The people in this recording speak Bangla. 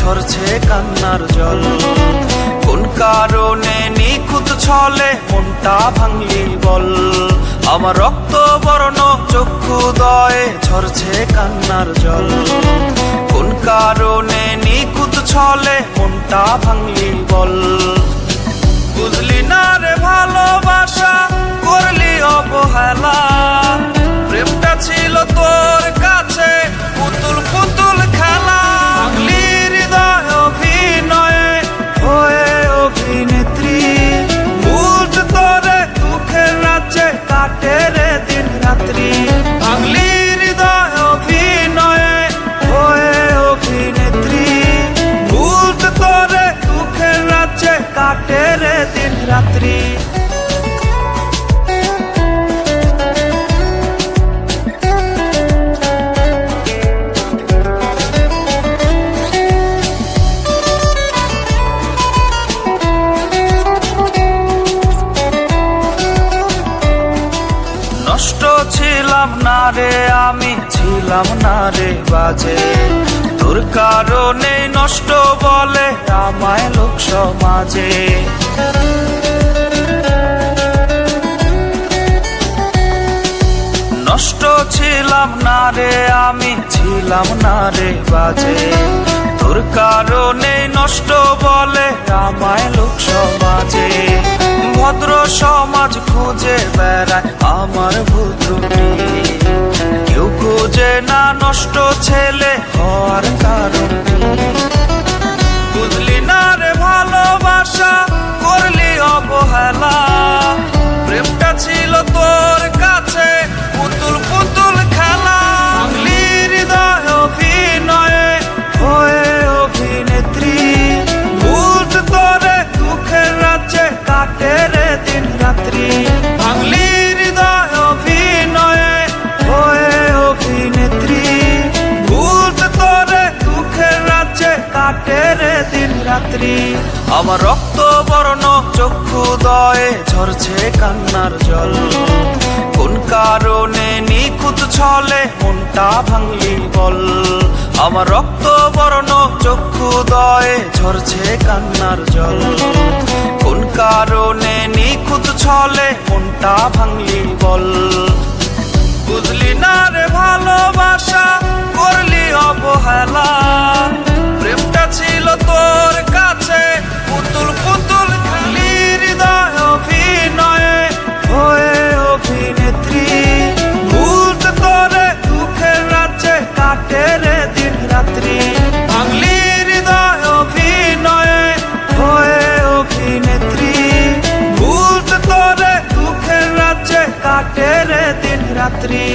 ঝরছে কান্নার জল। কোন কারণে নিখুঁত ছলে মনটা ভাঙলি বল। আমার রক্ত বর্ণ চক্ষুদয়ে ঝরছে কান্নার জল। কোন কারণে নিখুঁত ছলে মনটা ভাঙলি বল। বুঝলি না রে ভালোবাসা করলি অবহেলা। প্রেমটা ছিল তোর কাছে পুতুল পুতুল খেলা। ভাঙলি হৃদয় অভিনয়ে হয়ে অভিনেত্রী। ভুল তোরে দুঃখের রাজ্যে কাটে রে দিন রাত্রি। ভাঙলি হৃদয় অভিনয়ে হয়ে অভিনেত্রী। ভুল তোরে দুঃখের রাজ্যে কাটে রে দিন রাত্রি। নষ্ট ছিলাম না রে আমি, ছিলাম না রে বাজে। তোর কারণে নষ্ট বলে আমায় লোক সমাজে। নষ্ট ছিলাম না রে আমি, ছিলাম না রে বাজে। তোর কারণে নষ্ট বলে আমায় লোক সমাজে। ভদ্র সমাজ খুঁজে বেড়ায় আমার ভুল ত্রুটি। কেউ খুঁজে না নষ্ট ছেলে হওয়ার কারণটি। বুঝলি না রে ভালোবাসা করলি অবহেলা। প্রেমটা ছিল তোর কাছে পুতুল পুতুল খেলা। ভাঙলি হৃদয় অভিনয়ে হয়ে অভিনেত্রী। ভুল তোরে দুঃখের রাজ্যে কাটে রে দিন রাত্রি। ভাঙলি হৃদয় অভিনয়ে হয়ে অভিনেত্রী। ভুল তোরে দুঃখের রাজ্যে কাটে রে দিন রাত্রি। আমার রক্ত বর্ণ চক্ষুদয়ে ঝরছে কান্নার জল। কোন কারণে নিখুঁত ছলে মনটা ভাঙলি বল। আমার রক্ত বর্ণ চক্ষুদয়ে ঝরছে কান্নার জল। কোন কারণে নিখুঁত ছলে মনটা ভাঙলি বল। বুঝলি না রে ভালোবাসা করলি অবহেলা। প্রেমটা ছিল তোর কাছে পুতুল পুতুল খালি। হৃদয় অভিনয়ে হয়ে অভিনেত্রী। ভুল তোরে দুঃখের রাজ্যে কাটে রে দিন রাত্রি। ভাঙলি হৃদয় অভিনয়ে হয়ে অভিনেত্রী। ভুল তোরে দুঃখের রাজ্যে কাটে রে দিন রাত্রি।